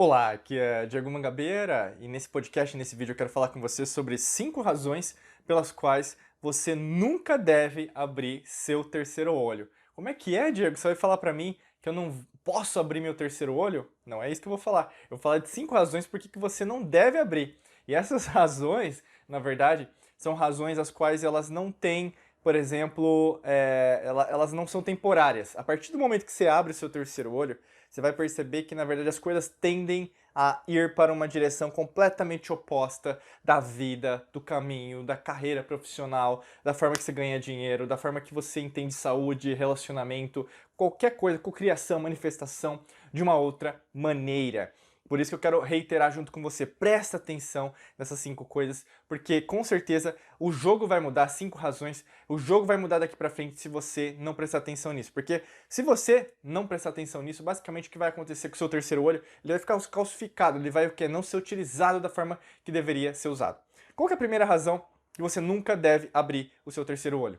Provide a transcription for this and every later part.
Olá, aqui é Diego Mangabeira e nesse podcast, nesse vídeo, eu quero falar com você sobre 5 razões pelas quais você nunca deve abrir seu terceiro olho. Como é, Diego? Você vai falar pra mim que eu não posso abrir meu terceiro olho? Não é isso que eu vou falar. Eu vou falar de 5 razões por que você não deve abrir. E essas razões, na verdade, são razões as quais elas não têm, por exemplo, elas não são temporárias. A partir do momento que você abre o seu terceiro olho, você vai perceber que, na verdade, as coisas tendem a ir para uma direção completamente oposta da vida, do caminho, da carreira profissional, da forma que você ganha dinheiro, da forma que você entende saúde, relacionamento, qualquer coisa, cocriação, manifestação de uma outra maneira. Por isso que eu quero reiterar junto com você, presta atenção nessas 5 coisas, porque com certeza o jogo vai mudar, 5 razões, o jogo vai mudar daqui pra frente se você não prestar atenção nisso. Porque se você não prestar atenção nisso, basicamente o que vai acontecer com o seu terceiro olho, ele vai ficar calcificado, ele vai o quê? Não ser utilizado da forma que deveria ser usado. Qual que é a primeira razão que você nunca deve abrir o seu terceiro olho?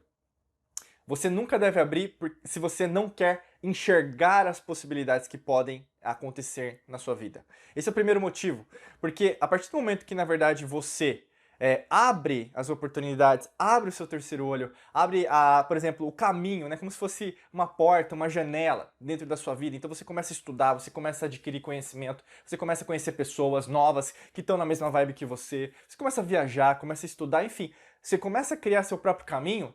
Você nunca deve abrir se você não quer enxergar as possibilidades que podem acontecer na sua vida. Esse é o primeiro motivo, porque a partir do momento que, na verdade, você abre as oportunidades, abre o seu terceiro olho, abre, por exemplo, o caminho, né, como se fosse uma porta, uma janela dentro da sua vida. Então você começa a estudar, você começa a adquirir conhecimento, você começa a conhecer pessoas novas que estão na mesma vibe que você começa a viajar, começa a estudar, enfim, você começa a criar seu próprio caminho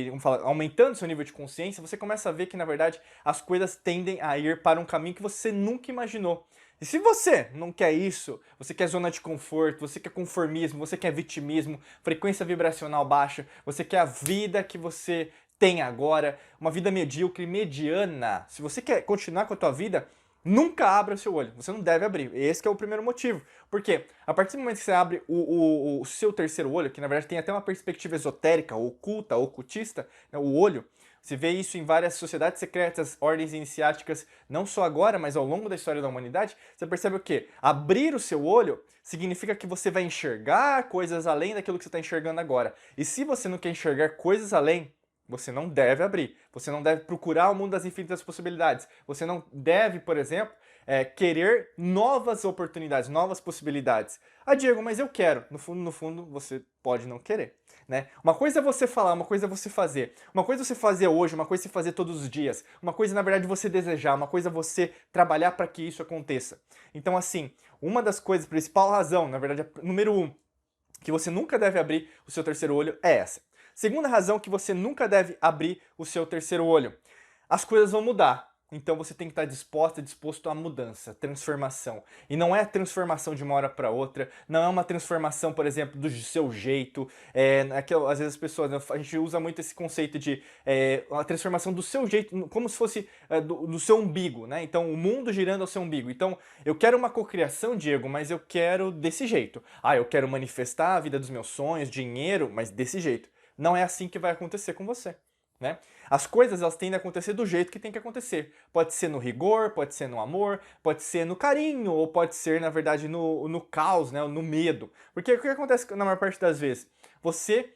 vamos falar, aumentando seu nível de consciência, você começa a ver que, na verdade, as coisas tendem a ir para um caminho que você nunca imaginou. E se você não quer isso, você quer zona de conforto, você quer conformismo, você quer vitimismo, frequência vibracional baixa, você quer a vida que você tem agora, uma vida medíocre, mediana. Se você quer continuar com a tua vida, nunca abra o seu olho. Você não deve abrir. Esse que é o primeiro motivo. Por quê? A partir do momento que você abre o seu terceiro olho, que na verdade tem até uma perspectiva esotérica, oculta, ocultista, né, o olho, você vê isso em várias sociedades secretas, ordens iniciáticas, não só agora, mas ao longo da história da humanidade, você percebe o quê? Abrir o seu olho significa que você vai enxergar coisas além daquilo que você está enxergando agora. E se você não quer enxergar coisas além, você não deve abrir. Você não deve procurar o mundo das infinitas possibilidades. Você não deve, por exemplo, querer novas oportunidades, novas possibilidades. Ah, Diego, mas eu quero. No fundo, você pode não querer. Né? Uma coisa é você falar, uma coisa é você fazer. Uma coisa é você fazer hoje, uma coisa é você fazer todos os dias. Uma coisa, na verdade, é você desejar, uma coisa é você trabalhar para que isso aconteça. Então, assim, uma das coisas, principal razão, na verdade, número 1, que você nunca deve abrir o seu terceiro olho é essa. Segunda razão que você nunca deve abrir o seu terceiro olho. As coisas vão mudar. Então você tem que estar disposto à mudança, transformação. E não é transformação de uma hora para outra, não é uma transformação, por exemplo, do seu jeito. Às vezes as pessoas, né, a gente usa muito esse conceito de a transformação do seu jeito, como se fosse do seu umbigo, né? Então o mundo girando ao seu umbigo. Então eu quero uma cocriação, Diego, mas eu quero desse jeito. Ah, eu quero manifestar a vida dos meus sonhos, dinheiro, mas desse jeito. Não é assim que vai acontecer com você. Né? As coisas elas tendem a acontecer do jeito que tem que acontecer. Pode ser no rigor, pode ser no amor, pode ser no carinho, ou pode ser, na verdade, no caos, né? No medo. Porque o que acontece na maior parte das vezes? Você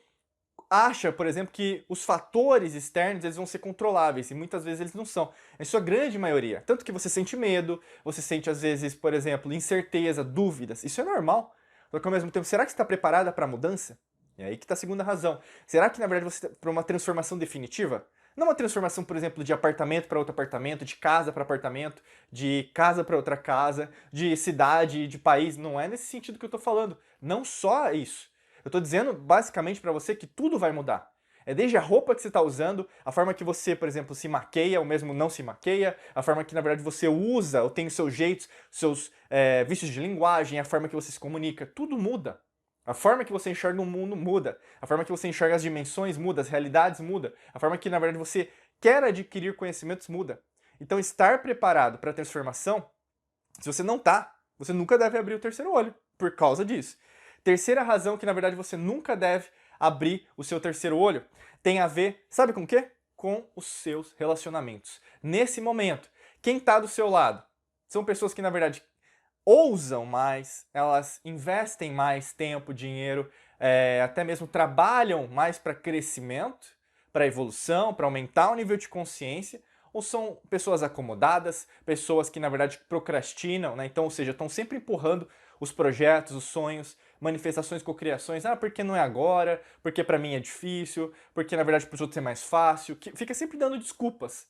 acha, por exemplo, que os fatores externos eles vão ser controláveis, e muitas vezes eles não são. Em sua grande maioria. Tanto que você sente medo, você sente, às vezes, por exemplo, incerteza, dúvidas. Isso é normal. Só que, ao mesmo tempo, será que você está preparada para a mudança? É aí que está a segunda razão. Será que, na verdade, você está para uma transformação definitiva? Não uma transformação, por exemplo, de apartamento para outro apartamento, de casa para apartamento, de casa para outra casa, de cidade, de país. Não é nesse sentido que eu estou falando. Não só isso. Eu estou dizendo, basicamente, para você que tudo vai mudar. É desde a roupa que você está usando, a forma que você, por exemplo, se maqueia ou mesmo não se maqueia, a forma que, na verdade, você usa ou tem os seus jeitos, seus vícios de linguagem, a forma que você se comunica. Tudo muda. A forma que você enxerga o mundo muda. A forma que você enxerga as dimensões muda, as realidades muda. A forma que, na verdade, você quer adquirir conhecimentos muda. Então, estar preparado para a transformação, se você não tá, você nunca deve abrir o terceiro olho por causa disso. Terceira razão que, na verdade, você nunca deve abrir o seu terceiro olho tem a ver, sabe com o quê? Com os seus relacionamentos. Nesse momento, quem está do seu lado são pessoas que, na verdade, ousam mais, elas investem mais tempo, dinheiro, até mesmo trabalham mais para crescimento, para evolução, para aumentar o nível de consciência, ou são pessoas acomodadas, pessoas que na verdade procrastinam, né? Então, ou seja, estão sempre empurrando os projetos, os sonhos, manifestações, cocriações, porque não é agora, porque pra mim é difícil, porque na verdade pros outros é mais fácil, que fica sempre dando desculpas.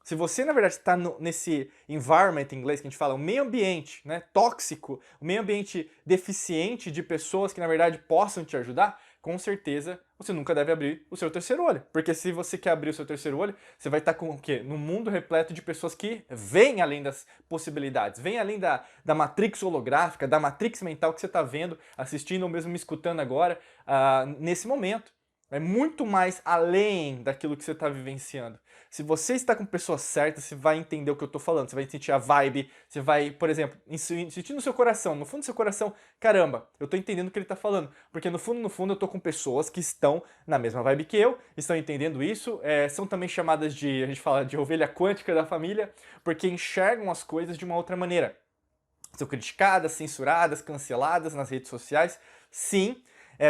Se você, na verdade, está nesse environment em inglês que a gente fala, o meio ambiente, né, tóxico, o meio ambiente deficiente de pessoas que, na verdade, possam te ajudar, com certeza você nunca deve abrir o seu terceiro olho. Porque se você quer abrir o seu terceiro olho, você vai estar com o quê? Num mundo repleto de pessoas que veem além das possibilidades, veem além da matrix holográfica, da matrix mental que você está vendo, assistindo ou mesmo me escutando agora, nesse momento. É muito mais além daquilo que você está vivenciando. Se você está com pessoas certas, você vai entender o que eu estou falando, você vai sentir a vibe, você vai, por exemplo, sentir no seu coração, no fundo do seu coração, caramba, eu estou entendendo o que ele está falando. Porque no fundo eu estou com pessoas que estão na mesma vibe que eu, estão entendendo isso, são também chamadas de, a gente fala de ovelha quântica da família, porque enxergam as coisas de uma outra maneira. São criticadas, censuradas, canceladas nas redes sociais, sim,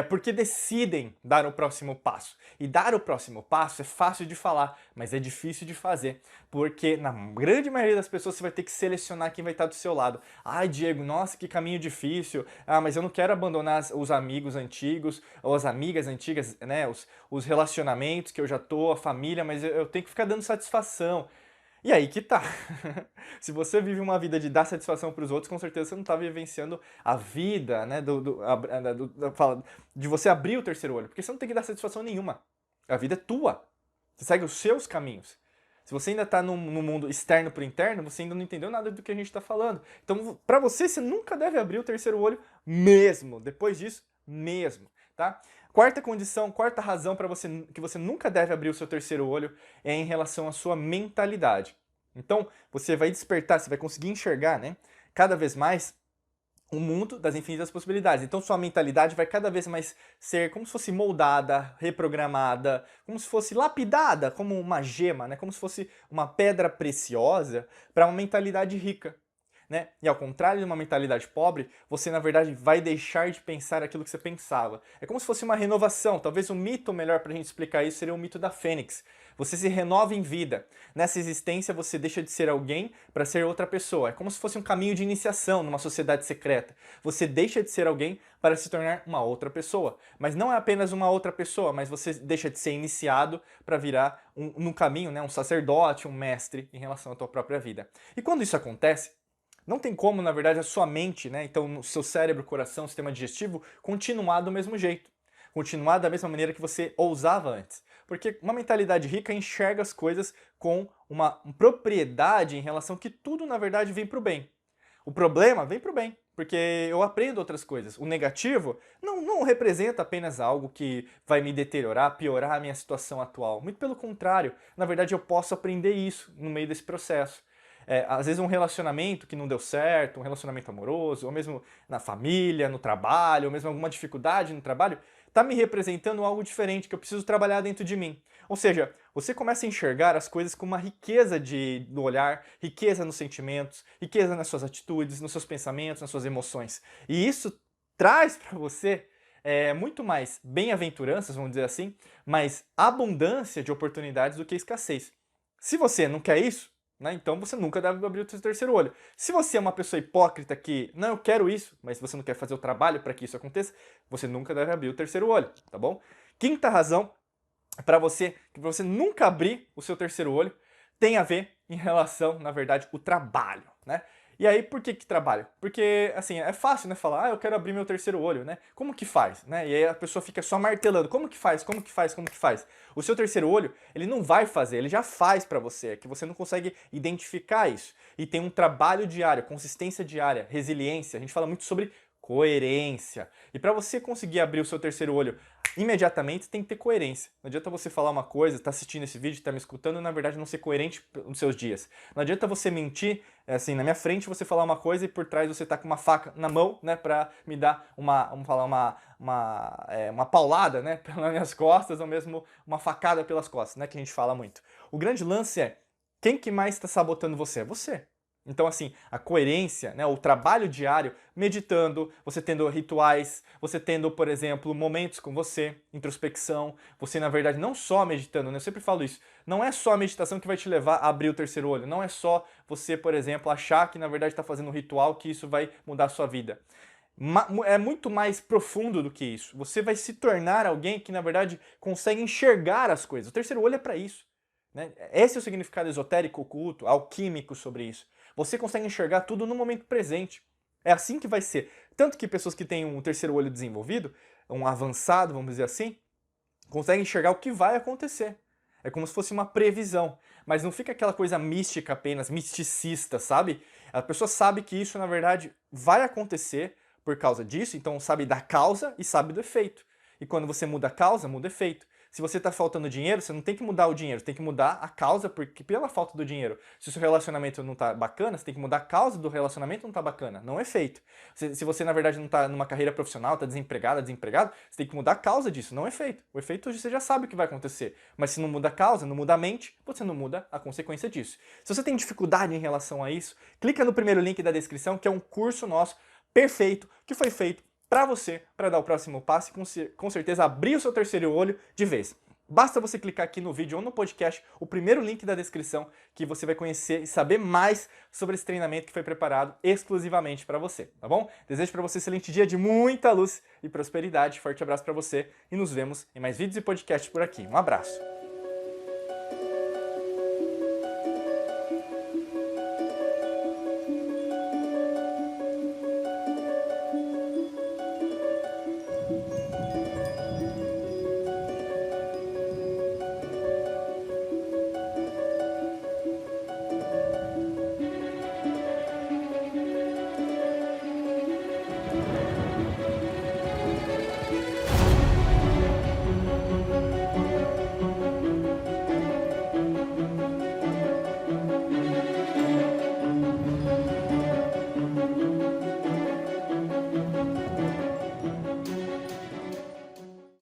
porque decidem dar o próximo passo. E dar o próximo passo é fácil de falar, mas é difícil de fazer, porque na grande maioria das pessoas você vai ter que selecionar quem vai estar do seu lado. Ai, Diego, nossa, que caminho difícil. Mas eu não quero abandonar os amigos antigos, ou as amigas antigas, né, os relacionamentos que eu já tô, a família, mas eu tenho que ficar dando satisfação. E aí que tá. Se você vive uma vida de dar satisfação para os outros, com certeza você não está vivenciando a vida, né, de você abrir o terceiro olho, porque você não tem que dar satisfação nenhuma. A vida é tua. Você segue os seus caminhos. Se você ainda está no mundo externo para interno, você ainda não entendeu nada do que a gente está falando. Então, para você nunca deve abrir o terceiro olho mesmo. Depois disso, mesmo, tá? Quarta condição, quarta razão para que você nunca deve abrir o seu terceiro olho é em relação à sua mentalidade. Então, você vai despertar, você vai conseguir enxergar, né, cada vez mais o mundo das infinitas possibilidades. Então, sua mentalidade vai cada vez mais ser como se fosse moldada, reprogramada, como se fosse lapidada, como uma gema, né, como se fosse uma pedra preciosa para uma mentalidade rica. Né? E ao contrário de uma mentalidade pobre, você na verdade vai deixar de pensar aquilo que você pensava. É como se fosse uma renovação. Talvez o mito melhor para a gente explicar isso seria o mito da Fênix. Você se renova em vida. Nessa existência você deixa de ser alguém para ser outra pessoa. É como se fosse um caminho de iniciação numa sociedade secreta. Você deixa de ser alguém para se tornar uma outra pessoa. Mas não é apenas uma outra pessoa, mas você deixa de ser iniciado para virar num caminho, né, um sacerdote, um mestre em relação à tua própria vida. E quando isso acontece, não tem como, na verdade, a sua mente, né, então o seu cérebro, coração, sistema digestivo, continuar do mesmo jeito. Continuar da mesma maneira que você ousava antes. Porque uma mentalidade rica enxerga as coisas com uma propriedade em relação que tudo, na verdade, vem para o bem. O problema vem para o bem, porque eu aprendo outras coisas. O negativo não representa apenas algo que vai me deteriorar, piorar a minha situação atual. Muito pelo contrário, na verdade eu posso aprender isso no meio desse processo. Às vezes um relacionamento que não deu certo, um relacionamento amoroso, ou mesmo na família, no trabalho, ou mesmo alguma dificuldade no trabalho, está me representando algo diferente que eu preciso trabalhar dentro de mim. Ou seja, você começa a enxergar as coisas com uma riqueza no olhar, riqueza nos sentimentos, riqueza nas suas atitudes, nos seus pensamentos, nas suas emoções. E isso traz para você muito mais bem-aventuranças, vamos dizer assim, mais abundância de oportunidades do que escassez. Se você não quer isso, né, então você nunca deve abrir o seu terceiro olho. Se você é uma pessoa hipócrita que, não, eu quero isso, mas você não quer fazer o trabalho para que isso aconteça, você nunca deve abrir o terceiro olho, tá bom? Quinta razão para que você nunca abrir o seu terceiro olho tem a ver em relação, na verdade, o trabalho, né? E aí, por que trabalho? Porque, assim, é fácil, né, falar, eu quero abrir meu terceiro olho, né? Como que faz, né? E aí a pessoa fica só martelando, como que faz, como que faz, como que faz? O seu terceiro olho, ele não vai fazer, ele já faz pra você, é que você não consegue identificar isso. E tem um trabalho diário, consistência diária, resiliência, a gente fala muito sobre coerência. E para você conseguir abrir o seu terceiro olho imediatamente, tem que ter coerência. Não adianta você falar uma coisa, tá assistindo esse vídeo, tá me escutando, e na verdade não ser coerente nos seus dias. Não adianta você mentir, assim, na minha frente você falar uma coisa e por trás você tá com uma faca na mão, né, pra me dar uma paulada, né, pelas minhas costas, ou mesmo uma facada pelas costas, né, que a gente fala muito. O grande lance é, quem que mais está sabotando você? É você. Então, assim, a coerência, né, o trabalho diário, meditando, você tendo rituais, você tendo, por exemplo, momentos com você, introspecção, você, na verdade, não só meditando, né, eu sempre falo isso, não é só a meditação que vai te levar a abrir o terceiro olho, não é só você, por exemplo, achar que, na verdade, está fazendo um ritual que isso vai mudar a sua vida. É muito mais profundo do que isso. Você vai se tornar alguém que, na verdade, consegue enxergar as coisas. O terceiro olho é para isso. Né? Esse é o significado esotérico, oculto, alquímico sobre isso. Você consegue enxergar tudo no momento presente. É assim que vai ser. Tanto que pessoas que têm um terceiro olho desenvolvido, um avançado, vamos dizer assim, conseguem enxergar o que vai acontecer. É como se fosse uma previsão. Mas não fica aquela coisa mística apenas, misticista, sabe? A pessoa sabe que isso, na verdade, vai acontecer por causa disso, então sabe da causa e sabe do efeito. E quando você muda a causa, muda o efeito. Se você está faltando dinheiro, você não tem que mudar o dinheiro, você tem que mudar a causa porque pela falta do dinheiro. Se o seu relacionamento não está bacana, você tem que mudar a causa do relacionamento não está bacana, não o efeito. Se você, na verdade, não está numa carreira profissional, está desempregada, desempregado, você tem que mudar a causa disso, não o efeito. O efeito você já sabe o que vai acontecer. Mas se não muda a causa, não muda a mente, você não muda a consequência disso. Se você tem dificuldade em relação a isso, clica no primeiro link da descrição, que é um curso nosso perfeito, que foi feito para você, para dar o próximo passo e com certeza abrir o seu terceiro olho de vez. Basta você clicar aqui no vídeo ou no podcast, o primeiro link da descrição, que você vai conhecer e saber mais sobre esse treinamento que foi preparado exclusivamente para você, tá bom? Desejo para você um excelente dia de muita luz e prosperidade. Forte abraço para você e nos vemos em mais vídeos e podcasts por aqui. Um abraço!